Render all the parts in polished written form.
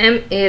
M.A.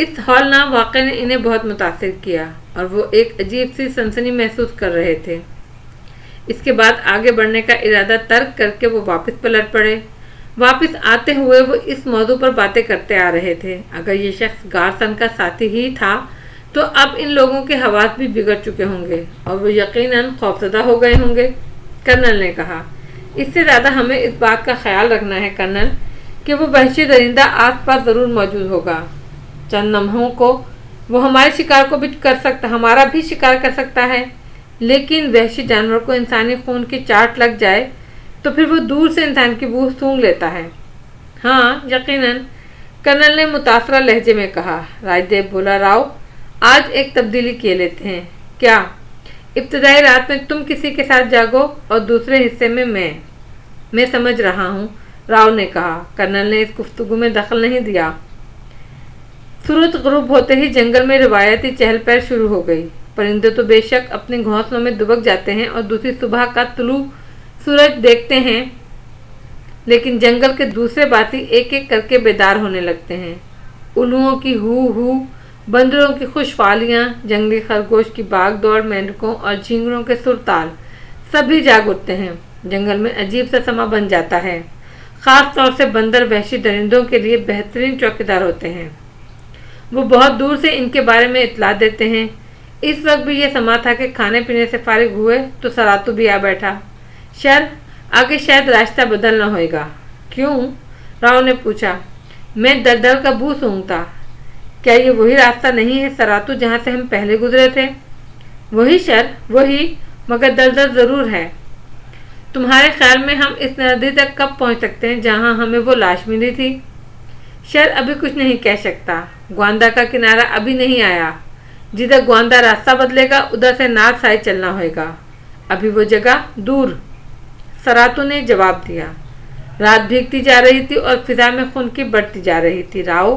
اس ہولناک واقعے نے انہیں بہت متاثر کیا اور وہ ایک عجیب سی سنسنی محسوس کر رہے تھے۔ اس کے بعد آگے بڑھنے کا ارادہ ترک کر کے وہ واپس پلٹ پڑے۔ واپس آتے ہوئے وہ اس موضوع پر باتیں کرتے آ رہے تھے، اگر یہ شخص گارسن کا ساتھی ہی تھا تو اب ان لوگوں کے حواس بھی بگڑ چکے ہوں گے اور وہ یقیناً خوفزدہ ہو گئے ہوں گے۔ کرنل نے کہا، اس سے زیادہ ہمیں اس بات کا خیال رکھنا ہے کرنل کہ وہ وحشی درندہ آس پاس ضرور موجود ہوگا۔ چند لمحوں کو وہ ہمارے شکار کو بھی ہمارا بھی شکار کر سکتا ہے، لیکن وحشی جانور کو انسانی خون کی چاٹ لگ جائے تو پھر وہ دور سے انسان کی بو سونگھ لیتا ہے۔ ہاں یقیناً، کرنل نے متاثرہ لہجے میں کہا۔ راج دیو بولا، راؤ آج ایک تبدیلی کیے لیتے ہیں۔ کیا؟ ابتدائی رات میں تم کسی کے ساتھ جاگو اور دوسرے حصے میں میں سمجھ رہا ہوں، راؤ نے کہا۔ کرنل نے اس گفتگو میں دخل نہیں دیا۔ سورج غروب ہوتے ہی جنگل میں روایتی چہل پہل شروع ہو گئی۔ پرندے تو بے شک اپنے گھونسلوں میں دبک جاتے ہیں اور دوسری صبح کا طلوع سورج دیکھتے ہیں، لیکن جنگل کے دوسرے باسی ایک ایک کر کے بیدار ہونے لگتے ہیں۔ الوؤں کی ہو، بندروں کی خوش فالیاں، جنگلی خرگوش کی باغ دوڑ، مینڈکوں اور جھینگروں کے سرتال سبھی جاگ اٹھتے ہیں۔ جنگل میں عجیب سا سما بن جاتا ہے۔ خاص طور سے بندر وحشی درندوں کے لیے بہترین چوکیدار ہوتے ہیں۔ وہ بہت دور سے ان کے بارے میں اطلاع دیتے ہیں۔ اس وقت بھی یہ سما تھا کہ کھانے پینے سے فارغ ہوئے تو سراتو بھی آ بیٹھا۔ آگے شاید راستہ بدلنا ہوئے گا۔ کیوں؟ راؤ نے پوچھا۔ میں دلدل کا بو سونگتا۔ کیا یہ وہی راستہ نہیں ہے سراتو جہاں سے ہم پہلے گزرے تھے؟ وہی، مگر دلدل ضرور ہے۔ تمہارے خیال میں ہم اس ندی تک کب پہنچ سکتے ہیں جہاں ہمیں وہ لاش ملی تھی؟ ابھی کچھ نہیں کہہ سکتا۔ گواندا کا کنارہ ابھی نہیں آیا۔ جدھر گواندا راستہ بدلے گا ادھر سے نارتھ سائڈ چلنا ہوئے گا۔ ابھی وہ جگہ دور، سراتو نے جواب دیا۔ رات بھیگتی جا رہی تھی اور فضا میں خنکی بڑھتی جا رہی تھی۔ راؤ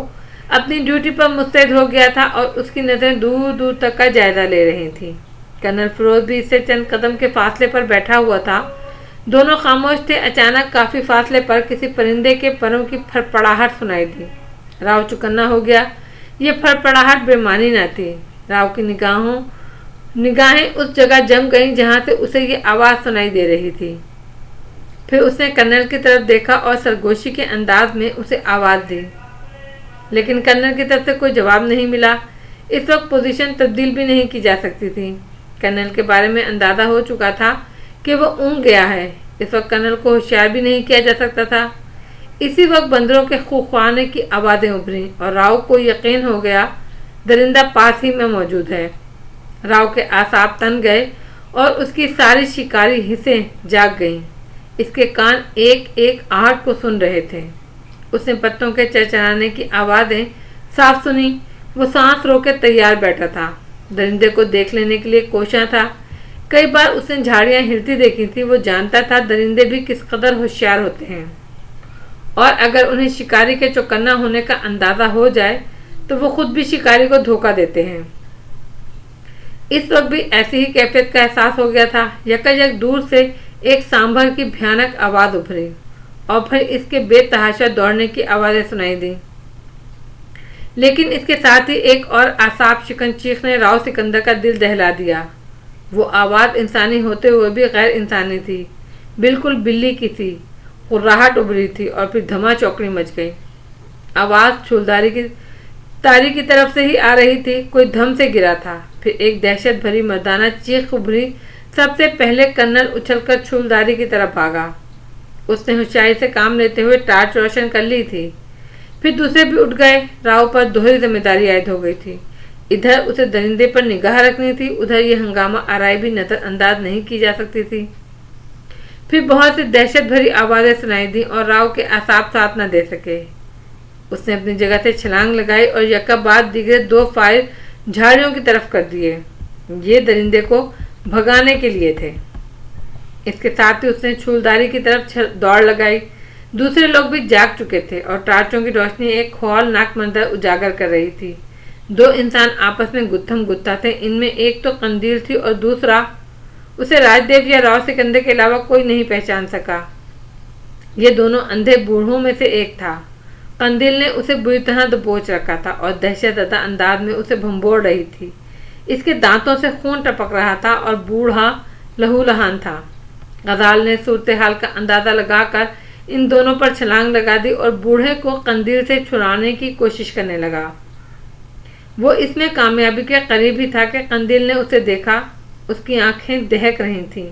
اپنی ڈیوٹی پر مستعد ہو گیا تھا اور اس کی نظریں دور دور تک کا جائزہ لے رہی تھیں۔ کرنل فیروز بھی اس سے چند قدم کے فاصلے پر بیٹھا ہوا تھا۔ دونوں خاموش تھے۔ اچانک کافی فاصلے پر کسی پرندے کے پروں کی پھڑپڑاہٹ سنائی دی۔ راؤ چکنا ہو گیا۔ یہ پھڑپڑاہٹ بے معنی نہ تھی۔ راؤ کی نگاہیں اس جگہ جم گئیں جہاں سے اسے یہ آواز سنائی دے رہی تھی۔ پھر اس نے کرنل کی طرف دیکھا اور سرگوشی کے انداز میں اسے آواز دی، لیکن کرنل کی طرف سے کوئی جواب نہیں ملا۔ اس وقت پوزیشن تبدیل بھی نہیں کی جا سکتی تھی۔ کرنل کے بارے میں اندازہ ہو چکا تھا کہ وہ اونگ گیا ہے۔ اس وقت کرنل کو ہوشیار بھی نہیں کیا جا سکتا تھا۔ اسی وقت بندروں کے خوخوانے کی آوازیں ابھریں اور راؤ کو یقین ہو گیا درندہ پاس ہی میں موجود ہے۔ راؤ کے اعصاب تن گئے اور اس کی ساری شکاری حصیں جاگ گئیں۔ اس کے کان ایک ایک آہٹ کو سن رہے تھے۔ اس نے پتوں کے چرچرانے کی آوازیں صاف سنی۔ وہ سانس رو کے تیار بیٹھا تھا، درندے کو دیکھ لینے کے لیے کوشاں تھا۔ کئی بار اس نے جھاڑیاں ہلتی دیکھی تھی۔ وہ جانتا تھا درندے بھی کس قدر ہوشیار ہوتے ہیں، اور اگر انہیں شکاری کے چوکنا ہونے کا اندازہ ہو جائے تو وہ خود بھی شکاری کو دھوکہ دیتے ہیں۔ اس وقت بھی ایسی ہی کیفیت کا احساس ہو گیا تھا۔ یکایک دور سے ایک سانبھر کی بھیانک آواز ابھری اور پھر اس کے بے تحاشا دوڑنے کی آوازیں سنائی دیں، لیکن اس کے ساتھ ہی ایک اور اعصاب شکن چیخ نے راؤ سکندر کا دل دہلا دیا۔ وہ آواز انسانی ہوتے ہوئے بھی غیر انسانی تھی، بالکل بلی کی تھی۔ قراہٹ ابھری تھی اور پھر دھما چوکڑی مچ گئی۔ آواز چھولداری کی تاری کی طرف سے ہی آ رہی تھی۔ کوئی دھم سے گرا تھا، پھر ایک دہشت بھری مردانہ چیخ ابھری۔ سب سے پہلے کرنل اچھل کر چھولداری کی طرف بھاگا۔ اس نے ہوشیاری سے کام لیتے ہوئے ٹارچ روشن کر لی تھی۔ پھر دوسرے بھی اٹھ گئے۔ راؤ پر دوہری ذمہ داری عائد ہو گئی تھی۔ ادھر اسے درندے پر نگاہ رکھنی تھی، ادھر یہ ہنگامہ آرائی بھی نظر انداز نہیں کی جا سکتی تھی۔ پھر بہت سی دہشت بھری آوازیں سنائی دیں اور راؤ کے اعصاب ساتھ نہ دے سکے۔ اس نے اپنی جگہ سے چھلانگ لگائی اور یکا بعد دیگر 2 فائر جھاڑیوں کی طرف کر دیے۔ یہ درندے کو بھگانے کے لیے تھے۔ اس کے ساتھ ہی اس نے چھولداری کی طرف دوڑ لگائی۔ دوسرے لوگ بھی جاگ چکے تھے اور ٹارچوں کی روشنی ایک ہولناک منظر اجاگر کر رہی تھی۔ 2 انسان آپس میں گتھم گتھا تھے۔ ان میں ایک تو قندیل تھی اور دوسرا اسے راج دیو یا راؤ سکندر کے علاوہ کوئی نہیں پہچان سکا۔ یہ دونوں اندھے بوڑھوں میں سے ایک تھا قندیل نے اسے بری طرح دبوچ رکھا تھا اور دہشت زدہ انداز میں اسے بھنبوڑ رہی تھی۔ اس کے دانتوں سے خون ٹپک رہا تھا اور بوڑھا لہولہان تھا۔ غزال نے صورتحال کا اندازہ لگا کر ان دونوں پر چھلانگ لگا دی اور بوڑھے کو قندیل سے چھڑانے کی کوشش کرنے لگا۔ وہ اس میں کامیابی کے قریب ہی تھا کہ قندیل نے اسے دیکھا۔ اس کی آنکھیں دہک رہی تھیں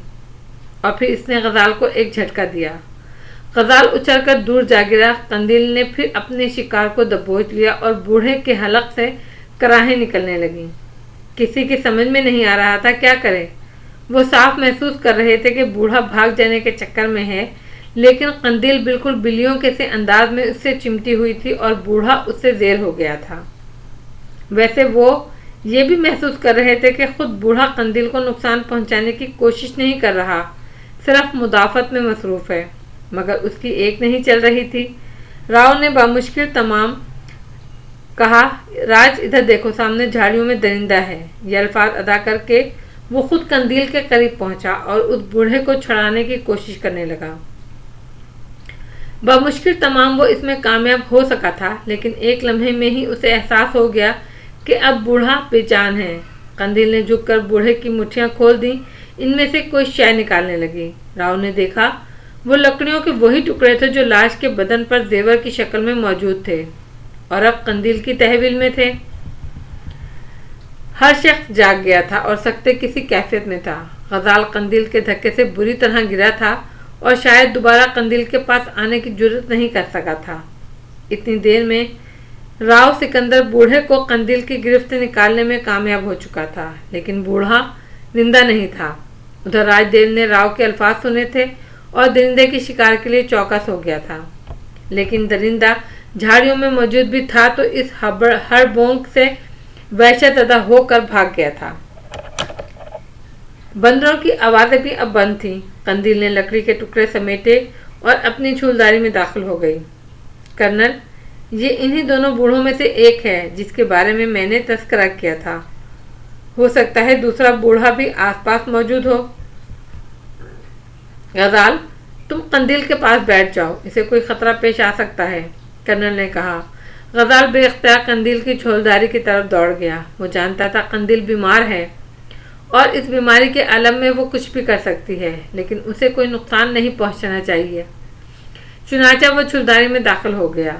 اور پھر اس نے غزال کو ایک جھٹکا دیا۔ غزال اچھل کر دور جا گرا۔ قندیل نے پھر اپنے شکار کو دبوچ لیا اور بوڑھے کے حلق سے کراہیں نکلنے لگیں۔ کسی کی سمجھ میں نہیں آ رہا تھا کیا کرے۔ وہ صاف محسوس کر رہے تھے کہ بوڑھا بھاگ جانے کے چکر میں ہے، لیکن قندیل بالکل بلیوں کے سے انداز میں اس سے چمٹی ہوئی تھی اور بوڑھا اس سے زیر ہو گیا تھا۔ ویسے وہ یہ بھی محسوس کر رہے تھے کہ خود بوڑھا قندیل کو نقصان پہنچانے کی کوشش نہیں کر رہا، صرف مدافعت میں مصروف ہے، مگر اس کی ایک نہیں چل رہی تھی۔ راؤ نے بامشکل تمام کہا، راج ادھر دیکھو، سامنے جھاڑیوں میں درندہ ہے۔ یہ الفاظ ادا کر کے وہ خود قندیل کے قریب پہنچا اور اس بوڑھے کو چھڑانے کی کوشش کرنے لگا۔ بامشکل تمام وہ اس میں کامیاب ہو سکا تھا، لیکن ایک لمحے میں ہی اسے احساس ہو گیا کہ اب بوڑھا بے جان ہے۔ قندیل نے جھک کر بوڑھے کی مٹھیاں کھول دیں، ان میں سے کوئی شے نکالنے لگی۔ راؤ نے دیکھا وہ لکڑیوں کے وہی ٹکڑے تھے جو لاش کے بدن پر زیور کی شکل میں موجود تھے اور اب قندیل کی تحویل میں تھے۔ ہر شخص جاگ گیا تھا اور سکتے کسی کیفیت میں تھا۔ غزال قندیل کے دھکے سے بری طرح گرا تھا اور شاید دوبارہ قندیل کے پاس آنے کی جرت نہیں کر سکا تھا۔ اتنی دیر میں راؤ سکندر بوڑھے کو قندیل کی گرفت سے نکالنے میں کامیاب ہو چکا تھا، لیکن بوڑھا زندہ نہیں تھا۔ ادھر راج دیو نے راؤ کے الفاظ سنے تھے اور درندے کی شکار کے لیے چوکس ہو گیا تھا، لیکن درندہ جھاڑیوں میں موجود بھی تھا تو اس ہر بونک سے وحشت زدہ ہو کر بھاگ گیا تھا۔ بندروں کی آوازیں بھی اب بند تھیں۔ قندیل نے لکڑی کے ٹکڑے سمیٹے اور اپنی چھولداری میں داخل ہو گئی۔ کرنل، یہ انہی دونوں بوڑھوں میں سے ایک ہے جس کے بارے میں نے تذکرہ کیا تھا۔ ہو سکتا ہے دوسرا بوڑھا بھی آس پاس موجود ہو۔ غزال، تم قندیل کے پاس بیٹھ جاؤ، اسے کوئی خطرہ پیش آ سکتا ہے، کرنل نے کہا۔ غزال بے اختیار قندیل کی چھولداری کی طرف دوڑ گیا۔ وہ جانتا تھا قندیل بیمار ہے اور اس بیماری کے عالم میں وہ کچھ بھی کر سکتی ہے، لیکن اسے کوئی نقصان نہیں پہنچنا چاہیے۔ چنانچہ وہ چھولداری میں داخل ہو گیا۔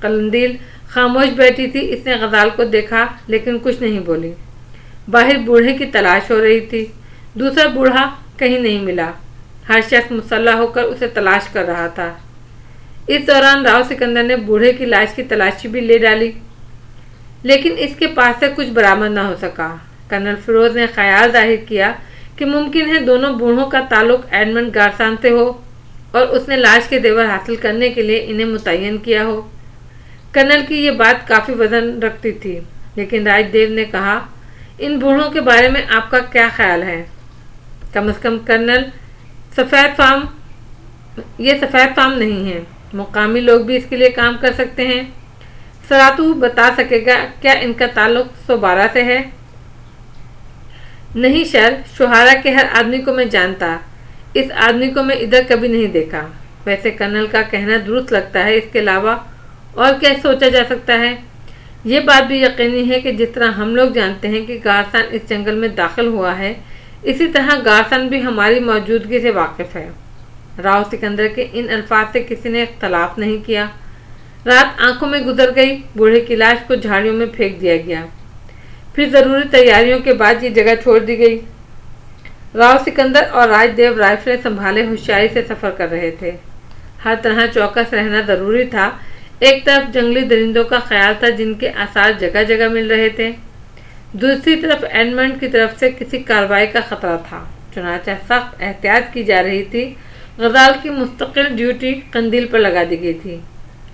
قندیل خاموش بیٹھی تھی۔ اس نے غزال کو دیکھا لیکن کچھ نہیں بولی۔ باہر بوڑھے کی تلاش ہو رہی تھی۔ دوسرا بوڑھا کہیں نہیں ملا۔ ہر شخص مسلح ہو کر اسے تلاش کر رہا تھا۔ اس دوران راؤ سکندر نے بوڑھے کی لاش کی تلاشی بھی لے ڈالی، لیکن اس کے پاس سے کچھ برآمد نہ ہو سکا۔ کرنل فیروز نے خیال ظاہر کیا کہ ممکن ہے دونوں بوڑھوں کا تعلق ایڈمنڈ گارسان سے ہو اور اس نے لاش کے زیور حاصل کرنے کے لیے انہیں متعین کیا ہو۔ کرنل کی یہ بات کافی وزن رکھتی تھی، لیکن راج دیو نے کہا، ان بوڑھوں کے بارے میں آپ کا کیا خیال ہے؟ کم از کم کرنل، یہ سفید فام نہیں ہے، مقامی لوگ بھی اس کے لیے کام کر سکتے ہیں۔ سراتو بتا سکے گا کیا ان کا تعلق 112 سے ہے؟ نہیں سر، شوہارا کے ہر آدمی کو میں جانتا، اس آدمی کو میں ادھر کبھی نہیں دیکھا۔ ویسے کرنل کا کہنا درست لگتا ہے، اس کے علاوہ اور کیا سوچا جا سکتا ہے؟ یہ بات بھی یقینی ہے کہ جس طرح ہم لوگ جانتے ہیں کہ گارسان اس جنگل میں داخل ہوا ہے، اسی طرح گارسن بھی ہماری موجودگی سے واقف ہے۔ راؤ سکندر کے ان الفاظ سے کسی نے اختلاف نہیں کیا۔ رات آنکھوں میں گزر گئی۔ بوڑھے کی لاش کو جھاڑیوں میں پھینک دیا گیا، پھر ضروری تیاریوں کے بعد یہ جگہ چھوڑ دی گئی۔ راؤ سکندر اور راج دیو رائفلیں سنبھالے ہوشیاری سے سفر کر رہے تھے۔ ہر طرح چوکس رہنا ضروری تھا۔ ایک طرف جنگلی درندوں کا خیال تھا جن کے آثار جگہ جگہ مل رہے تھے، دوسری طرف ایڈمنڈ کی طرف سے کسی کارروائی کا خطرہ تھا، چنانچہ سخت احتیاط کی جا رہی تھی۔ غزال کی مستقل ڈیوٹی قندیل پر لگا دی گئی تھی۔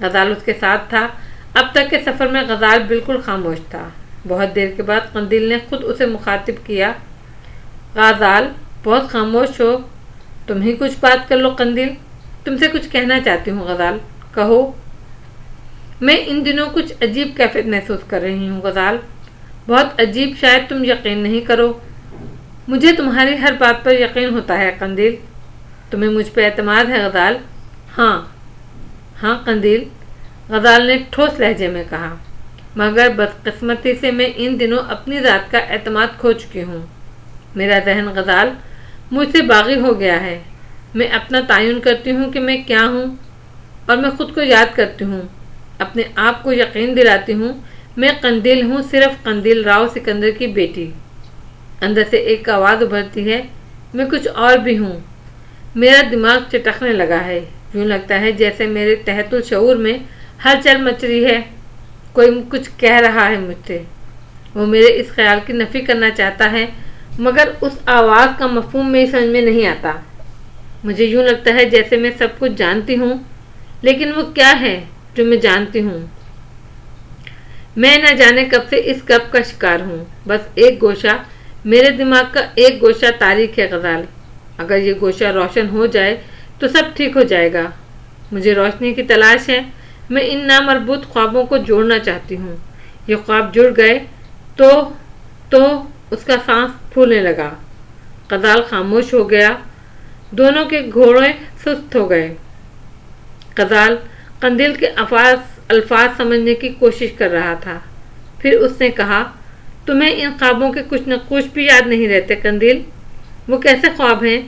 غزال اس کے ساتھ تھا۔ اب تک کے سفر میں غزال بالکل خاموش تھا۔ بہت دیر کے بعد قندیل نے خود اسے مخاطب کیا، غزال بہت خاموش ہو، تم ہی کچھ بات کر لو۔ قندیل، تم سے کچھ کہنا چاہتی ہوں۔ غزال، کہو۔ میں ان دنوں کچھ عجیب کیفیت محسوس کر رہی ہوں غزال، بہت عجیب، شاید تم یقین نہیں کرو۔ مجھے تمہاری ہر بات پر یقین ہوتا ہے قندیل۔ تمہیں مجھ پہ اعتماد ہے غزال؟ ہاں قندیل، غزال نے ٹھوس لہجے میں کہا، مگر بدقسمتی سے میں ان دنوں اپنی ذات کا اعتماد کھو چکی ہوں۔ میرا ذہن غزال مجھ سے باغی ہو گیا ہے۔ میں اپنا تعین کرتی ہوں کہ میں کیا ہوں، اور میں خود کو یاد کرتی ہوں، اپنے آپ کو یقین دلاتی ہوں میں قندیل ہوں، صرف قندیل راؤ سکندر کی بیٹی۔ اندر سے ایک آواز ابھرتی ہے، میں کچھ اور بھی ہوں۔ میرا دماغ چٹکنے لگا ہے، یوں لگتا ہے جیسے میرے تحت الشعور میں ہلچل مچ رہی ہے، کوئی کچھ کہہ رہا ہے مجھ سے۔ وہ میرے اس خیال کی نفی کرنا چاہتا ہے، مگر اس آواز کا مفہوم میری سمجھ میں نہیں آتا۔ مجھے یوں لگتا ہے جیسے میں سب کچھ جانتی ہوں، لیکن وہ کیا ہے جو میں جانتی ہوں؟ میں نہ جانے کب سے اس گپ کا شکار ہوں۔ بس ایک گوشہ، میرے دماغ کا ایک گوشہ تاریک ہے غزال۔ اگر یہ گوشہ روشن ہو جائے تو سب ٹھیک ہو جائے گا۔ مجھے روشنی کی تلاش ہے۔ میں ان نامربوط خوابوں کو جوڑنا چاہتی ہوں۔ یہ خواب جڑ گئے تو اس کا سانس پھولنے لگا۔ غزال خاموش ہو گیا، دونوں کے گھوڑے سست ہو گئے۔ غزال قندیل کے الفاظ سمجھنے کی کوشش کر رہا تھا۔ پھر اس نے کہا، تمہیں ان خوابوں کے کچھ نہ کچھ بھی یاد نہیں رہتے قندیل؟ وہ کیسے خواب ہیں؟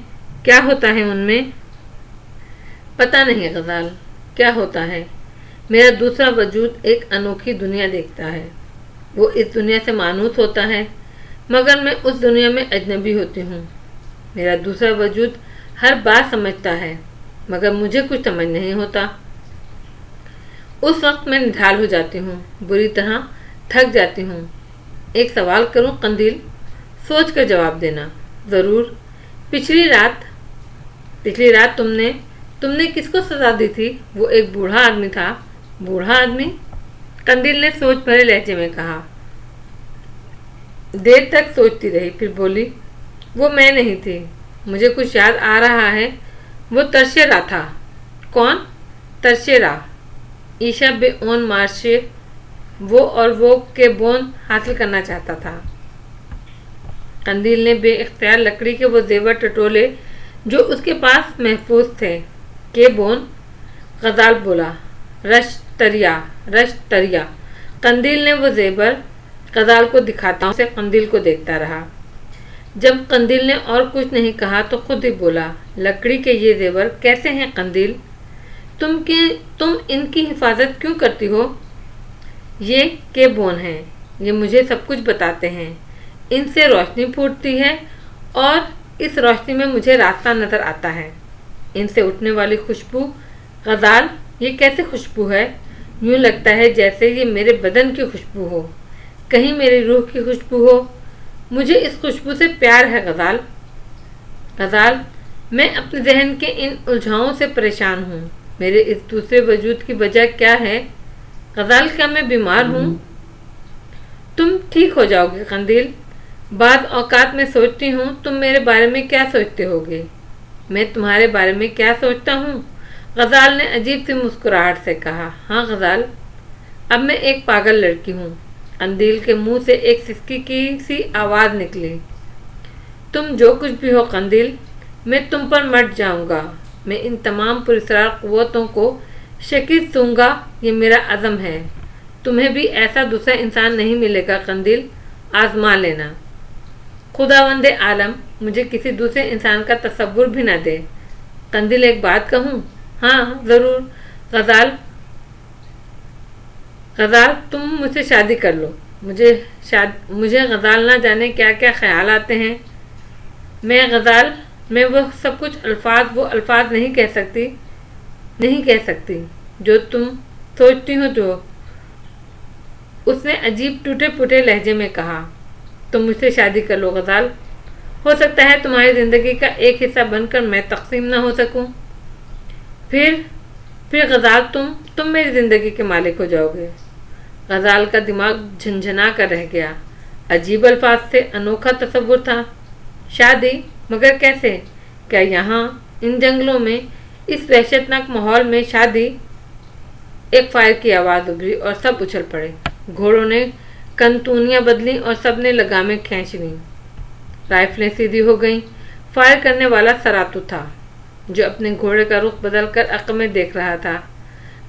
کیا ہوتا ہے ان میں؟ پتہ نہیں غزال، کیا ہوتا ہے؟ میرا دوسرا وجود ایک انوکھی دنیا دیکھتا ہے۔ وہ اس دنیا سے مانوس ہوتا ہے، مگر میں اس دنیا میں اجنبی ہوتی ہوں۔ میرا دوسرا وجود ہر بات سمجھتا ہے، مگر مجھے کچھ سمجھ نہیں ہوتا۔ اس وقت میں نڈھال ہو جاتی ہوں، بری طرح تھک جاتی ہوں۔ ایک سوال کروں قندیل؟ سوچ کر جواب دینا۔ ضرور۔ پچھلی رات تم نے کس کو سزا دی تھی؟ وہ ایک بوڑھا آدمی تھا۔ بوڑھا آدمی؟ قندیل نے سوچ بھرے لہجے میں کہا۔ دیر تک سوچتی رہی، پھر بولی، وہ میں نہیں تھی۔ مجھے کچھ یاد آ رہا ہے، وہ ترشیرا تھا۔ کون؟ ترشیرا، عیشا بے اون مارشے، وہ کے بون حاصل کرنا چاہتا تھا۔ قندیل نے بے اختیار لکڑی کے وہ زیور ٹٹولے جو اس کے پاس محفوظ تھے۔ کے بون؟ غزال بولا، رشت تریا۔ قندیل نے وہ زیور غزال کو دکھاتا سے قندیل کو دیکھتا رہا۔ جب قندیل نے اور کچھ نہیں کہا تو خود ہی بولا، لکڑی کے یہ زیور کیسے ہیں قندیل؟ تم ان کی حفاظت کیوں کرتی ہو؟ یہ کے بون ہیں، یہ مجھے سب کچھ بتاتے ہیں۔ ان سے روشنی پھوٹتی ہے اور اس روشنی میں مجھے راستہ نظر آتا ہے۔ ان سے اٹھنے والی خوشبو، غزال یہ کیسے خوشبو ہے؟ یوں لگتا ہے جیسے یہ میرے بدن کی خوشبو ہو، کہیں میری روح کی خوشبو ہو۔ مجھے اس خوشبو سے پیار ہے غزال، میں اپنے ذہن کے ان الجھاؤں سے پریشان ہوں۔ میرے اس دوسرے وجود کی وجہ کیا ہے؟ غزال، کیا میں بیمار ہوں؟ تم ٹھیک ہو جاؤ گے قندیل۔ بعض اوقات میں سوچتی ہوں تم میرے بارے میں کیا سوچتے ہوگے۔ میں تمہارے بارے میں کیا سوچتا ہوں؟ غزال نے عجیب سی مسکراہٹ سے کہا، ہاں غزال، اب میں ایک پاگل لڑکی ہوں۔ قندیل کے منہ سے ایک سسکی کی سی آواز نکلی، تم جو کچھ بھی ہو قندیل، میں تم پر مٹ جاؤں گا۔ میں ان تمام پراسرار قوتوں کو شکست دوں گا، یہ میرا عزم ہے۔ تمہیں بھی ایسا دوسرا انسان نہیں ملے گا قندیل، آزما لینا۔ خداوند عالم مجھے کسی دوسرے انسان کا تصور بھی نہ دے۔ قندیل، ایک بات کہوں؟ ہاں ضرور۔ غزال، تم مجھ سے شادی کر لو۔ مجھے غزال نہ جانے کیا کیا خیال آتے ہیں۔ میں وہ سب کچھ الفاظ نہیں کہہ سکتی جو تم سوچتی ہو۔ جو اس نے عجیب ٹوٹے پھوٹے لہجے میں کہا، تم مجھ سے شادی کر لو غزال۔ ہو سکتا ہے تمہاری زندگی کا ایک حصہ بن کر میں تقسیم نہ ہو سکوں۔ پھر غزال، تم میری زندگی کے مالک ہو جاؤ گے۔ غزال کا دماغ جھنجھنا کر رہ گیا۔ عجیب الفاظ سے انوکھا تصور تھا۔ شادی؟ مگر کیسے؟ کیا یہاں ان جنگلوں میں، اس وحشتناک ماحول میں شادی؟ ایک فائر کی آواز ابھری اور سب اچھل پڑے۔ گھوڑوں نے کنتونیاں بدلیں اور سب نے لگامیں کھینچ لیں۔ رائفلیں سیدھی ہو گئیں۔ فائر کرنے والا سراتو تھا جو اپنے گھوڑے کا رخ بدل کر عقب میں دیکھ رہا تھا۔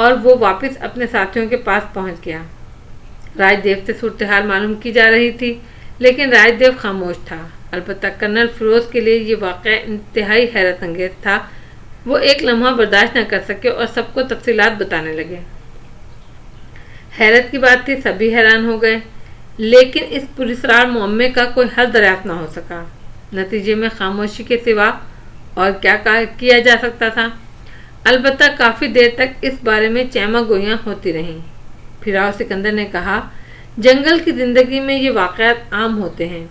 اور وہ واپس اپنے ساتھیوں کے پاس پہنچ گیا۔ راج دیو سے صورتحال معلوم کی جا رہی تھی، لیکن راج دیو خاموش تھا۔ البتہ کرنل فیروز کے لیے یہ واقعہ انتہائی حیرت انگیز تھا۔ وہ ایک لمحہ برداشت نہ کر سکے اور سب کو تفصیلات بتانے لگے۔ حیرت کی بات تھی، سبھی حیران ہو گئے، لیکن اس پراسرار معمے کا کوئی حل دریافت نہ ہو سکا۔ نتیجے میں خاموشی کے سوا اور کیا کیا جا سکتا تھا؟ البتہ کافی دیر تک اس بارے میں چیمہ گوئیاں ہوتی رہیں۔ پھر راؤ سکندر نے کہا، جنگل کی زندگی میں یہ واقعات عام ہوتے ہیں،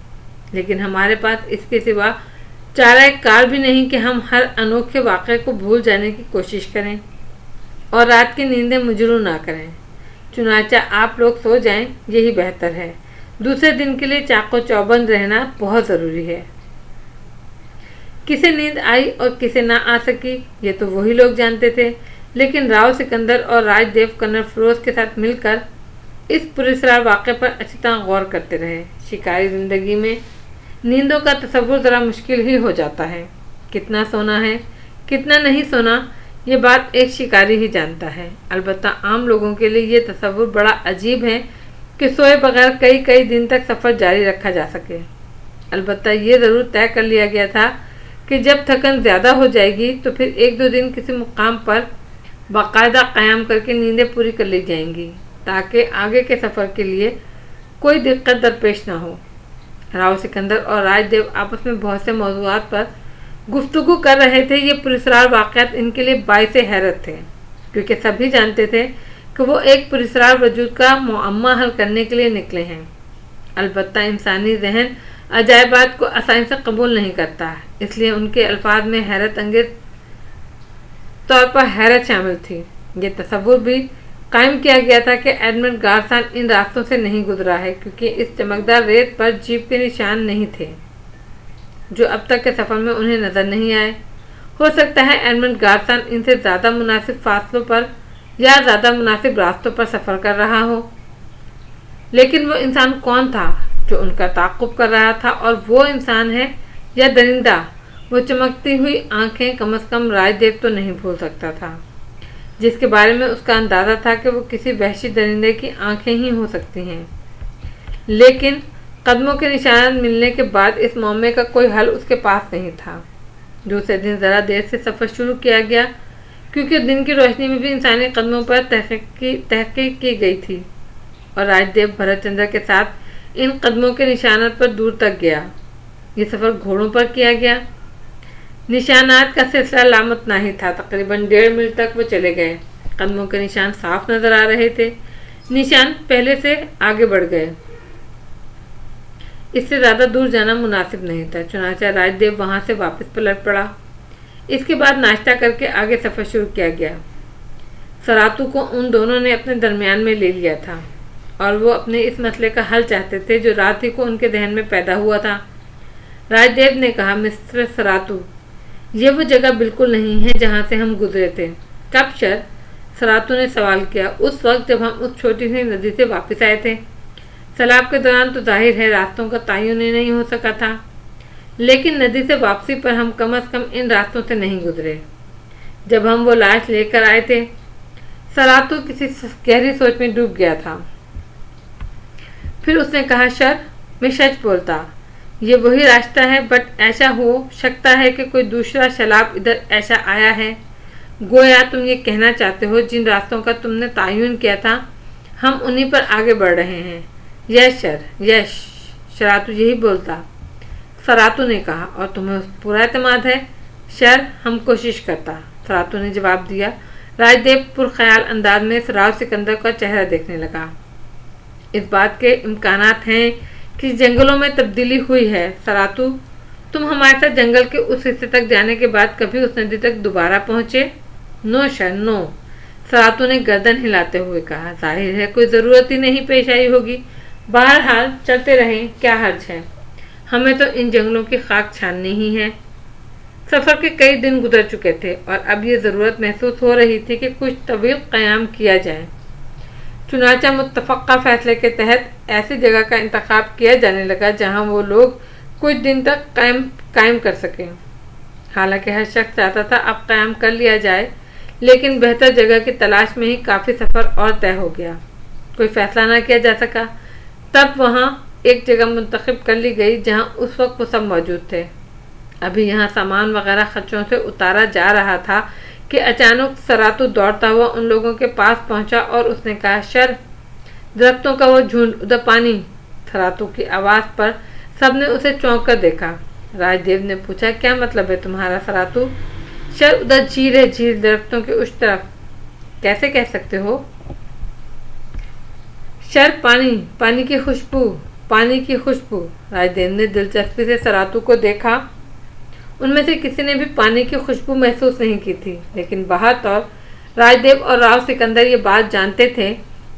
لیکن ہمارے پاس اس کے سوا چارہ کار بھی نہیں کہ ہم ہر انوکھے واقعے کو بھول جانے کی کوشش کریں اور رات کی نیندیں مجروح نہ کریں۔ چنانچہ آپ لوگ سو جائیں، یہی بہتر ہے۔ دوسرے دن کے لیے چاق و چوبند رہنا بہت ضروری ہے۔ کسے نیند آئی اور کسے نہ آ سکی یہ تو وہی لوگ جانتے تھے، لیکن راؤ سکندر اور راج دیو کرنل فیروز کے ساتھ مل کر اس پراسرار واقعے پر اچھی طرح غور کرتے رہے۔ شکاری زندگی میں نیندوں کا تصور ذرا مشکل ہی ہو جاتا ہے۔ کتنا سونا ہے، کتنا نہیں سونا، یہ بات ایک شکاری ہی جانتا ہے۔ البتہ عام لوگوں کے لیے یہ تصور بڑا عجیب ہے کہ سوئے بغیر کئی دن تک سفر جاری رکھا جا سکے۔ البتہ یہ ضرور طے کر لیا گیا تھا کہ جب تھکن زیادہ ہو جائے گی تو پھر ایک دو دن کسی مقام پر باقاعدہ قیام کر کے نیندیں پوری کر لی جائیں گی، تاکہ آگے کے سفر کے لیے کوئی دقت درپیش نہ ہو۔ راؤ سکندر اور راج دیو آپس میں بہت سے موضوعات پر گفتگو کر رہے تھے۔ یہ پراسرار واقعات ان کے لیے باعث حیرت تھے، کیونکہ سبھی جانتے تھے کہ وہ ایک پراسرار وجود کا معمہ حل کرنے کے لیے نکلے ہیں۔ البتہ انسانی ذہن عجائبات کو آسانی سے قبول نہیں کرتا، اس لیے ان کے الفاظ میں حیرت انگیز طور پر حیرت شامل تھی۔ یہ تصور بھی قائم کیا گیا تھا کہ ایڈمنڈ گارسن ان راستوں سے نہیں گزرا ہے، کیونکہ اس چمکدار ریت پر جیپ کے نشان نہیں تھے جو اب تک کے سفر میں انہیں نظر نہیں آئے۔ ہو سکتا ہے ایڈمنڈ گارسن ان سے زیادہ مناسب فاصلوں پر یا زیادہ مناسب راستوں پر سفر کر رہا ہو، لیکن وہ انسان کون تھا جو ان کا تعاقب کر رہا تھا؟ اور وہ انسان ہے یا درندہ؟ وہ چمکتی ہوئی آنکھیں کم از کم راج دیو تو نہیں بھول سکتا تھا، جس کے بارے میں اس کا اندازہ تھا کہ وہ کسی وحشی درندے کی آنکھیں ہی ہو سکتی ہیں۔ لیکن قدموں کے نشانات ملنے کے بعد اس معاملے کا کوئی حل اس کے پاس نہیں تھا۔ دوسرے دن ذرا دیر سے سفر شروع کیا گیا، کیونکہ دن کی روشنی میں بھی انسانی قدموں پر تحقیق کی گئی تھی، اور راج دیو بھرت چندر کے ساتھ ان قدموں کے نشانات پر دور تک گیا۔ یہ سفر گھوڑوں پر کیا گیا۔ نشانات کا سلسلہ لامتناہی تھا۔ تقریباً 1.5 میل تک وہ چلے گئے۔ قدموں کے نشان صاف نظر آ رہے تھے، نشان پہلے سے آگے بڑھ گئے۔ اس سے زیادہ دور جانا مناسب نہیں تھا، چنانچہ راج دیو وہاں سے واپس پلٹ پڑا۔ اس کے بعد ناشتہ کر کے آگے سفر شروع کیا گیا۔ سراتو کو ان دونوں نے اپنے درمیان میں لے لیا تھا، اور وہ اپنے اس مسئلے کا حل چاہتے تھے جو رات ہی کو ان کے ذہن میں پیدا ہوا تھا۔ راج دیو نے کہا، مسٹر سراتو، یہ وہ جگہ بالکل نہیں ہے جہاں سے ہم گزرے تھے۔ کب سر؟ سراتو نے سوال کیا۔ اس وقت جب ہم اس چھوٹی سی ندی سے واپس آئے تھے۔ سیلاب کے دوران تو ظاہر ہے راستوں کا تعین ہی نہیں ہو سکا تھا، لیکن ندی سے واپسی پر ہم کم از کم ان راستوں سے نہیں گزرے جب ہم وہ لاش لے کر آئے تھے۔ سراتو کسی گہری سوچ میں ڈوب گیا تھا۔ پھر اس نے کہا، سر، میں سچ بولتا، یہ وہی راستہ ہے، بٹ ایسا ہو سکتا ہے کہ کوئی دوسرا سیلاب ادھر ایسا آیا ہے۔ گویا تم یہ کہنا چاہتے ہو جن راستوں کا تم نے تعین کیا تھا ہم انہی پر آگے بڑھ رہے ہیں۔ یس سر، یس، سراتو یہی بولتا۔ سراتو نے کہا، اور تمہیں پورا اعتماد ہے؟ سر، ہم کوشش کرتا، سراتو نے جواب دیا۔ راج دیو پرخیال انداز میں راؤ سکندر کا چہرہ دیکھنے لگا۔ اس بات کے امکانات ہیں کہ جنگلوں میں تبدیلی ہوئی ہے۔ سراتو، تم ہمارے ساتھ جنگل کے اس حصے تک جانے کے بعد کبھی اس ندی تک دوبارہ پہنچے؟ نو سر، نو، سراتو نے گردن ہلاتے ہوئے کہا۔ ظاہر ہے کوئی ضرورت ہی نہیں پیش آئی ہوگی۔ بہرحال چلتے رہیں، کیا حرج ہے؟ ہمیں تو ان جنگلوں کی خاک چھاننی ہی ہے۔ سفر کے کئی دن گزر چکے تھے، اور اب یہ ضرورت محسوس ہو رہی تھی کہ کچھ طویل قیام کیا جائے۔ چنانچہ متفقہ فیصلے کے تحت ایسی جگہ کا انتخاب کیا جانے لگا جہاں وہ لوگ کچھ دن تک قائم کر سکیں۔ حالانکہ ہر شخص چاہتا تھا اب قیام کر لیا جائے، لیکن بہتر جگہ کی تلاش میں ہی کافی سفر اور طے ہو گیا۔ کوئی فیصلہ نہ کیا جا سکا۔ تب وہاں ایک جگہ منتخب کر لی گئی جہاں اس وقت وہ سب موجود تھے۔ ابھی یہاں سامان وغیرہ خچوں سے اتارا جا رہا تھا کہ اچانک سراتو دوڑتا ہوا ان لوگوں کے پاس پہنچا اور اس نے کہا، شر، درختوں کا وہ جھنڈ، ادھر پانی۔ سراتو کی آواز پر سب نے اسے چونک کر دیکھا۔ راج دیو نے پوچھا، کیا مطلب ہے تمہارا سراتو؟ شر، ادھر جھیل ہے، جھیل درختوں کے اس طرف۔ کیسے کہہ سکتے ہو؟ شر، پانی، پانی کی خوشبو، پانی کی خوشبو۔ راج دیو نے دلچسپی سے سراتو کو دیکھا۔ ان میں سے کسی نے بھی پانی کی خوشبو محسوس نہیں کی تھی، لیکن بہرطور راج دیو اور راؤ سکندر یہ بات جانتے تھے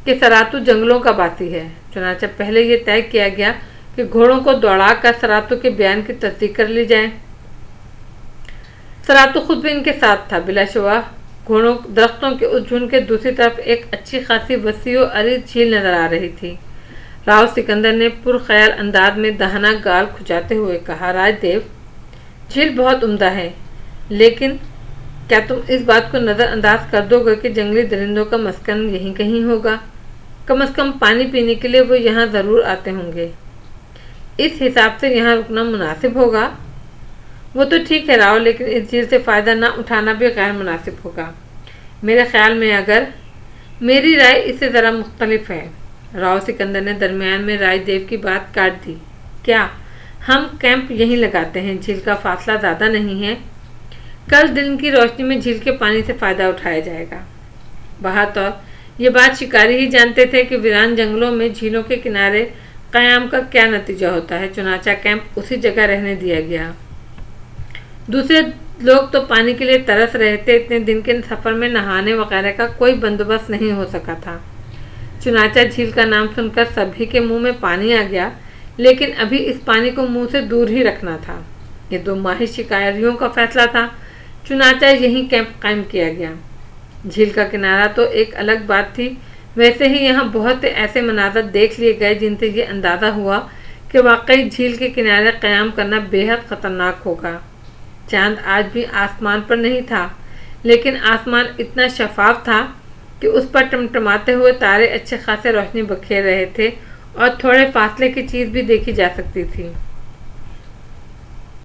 کہ سراتو جنگلوں کا باسی ہے۔ چنانچہ پہلے یہ طے کیا گیا کہ گھوڑوں کو دوڑا کر سراتو کے بیان کی تصدیق کر لی جائے۔ سراتو خود بھی ان کے ساتھ تھا۔ بلا شبہ گھوڑوں درختوں کے اس جھنڈ کے دوسری طرف ایک اچھی خاصی وسیع و عریض جھیل نظر آ رہی تھی۔ راؤ سکندر نے پرخیال انداز میں دہنا گال کھجاتے ہوئے کہا، راج دیو، جھیل بہت عمدہ ہے، لیکن کیا تم اس بات کو نظر انداز کر دو گے کہ جنگلی درندوں کا مسکن یہیں کہیں ہوگا؟ کم از کم پانی پینے کے لیے وہ یہاں ضرور آتے ہوں گے۔ اس حساب سے یہاں رکنا مناسب ہوگا۔ وہ تو ٹھیک ہے راؤ، لیکن اس جھیل سے فائدہ نہ اٹھانا بھی غیر مناسب ہوگا۔ میرے خیال میں میری رائے اس سے ذرا مختلف ہے۔ راؤ سکندر نے درمیان میں راج دیو کی بات کاٹ دی۔ کیا ہم کیمپ یہیں لگاتے ہیں؟ جھیل کا فاصلہ زیادہ نہیں ہے۔ کل دن کی روشنی میں جھیل کے پانی سے فائدہ اٹھایا جائے گا۔ بہرطور یہ بات شکاری ہی جانتے تھے کہ ویران جنگلوں میں جھیلوں کے کنارے قیام کا کیا نتیجہ ہوتا ہے۔ چنانچہ کیمپ اسی جگہ رہنے دیا گیا۔ دوسرے لوگ تو پانی کے لیے ترس رہے تھے۔ اتنے دن کے سفر میں نہانے وغیرہ کا کوئی بندوبست نہیں ہو سکا تھا۔ چنانچہ جھیل کا نام سن کر سبھی کے منہ میں پانی آ گیا، لیکن ابھی اس پانی کو منہ سے دور ہی رکھنا تھا۔ یہ دو ماہر شکاریوں کا فیصلہ تھا۔ چنانچہ یہیں کیمپ قائم کیا گیا۔ جھیل کا کنارہ تو ایک الگ بات تھی، ویسے ہی یہاں بہت سے ایسے مناظر دیکھ لیے گئے جن سے یہ اندازہ ہوا کہ واقعی جھیل کے کنارے قیام کرنا بے حد خطرناک ہوگا۔ چاند آج بھی آسمان پر نہیں تھا، لیکن آسمان اتنا شفاف تھا کہ اس پر ٹمٹماتے ہوئے تارے اچھے خاصے روشنی بکھیر رہے تھے اور تھوڑے فاصلے کی چیز بھی دیکھی جا سکتی تھی۔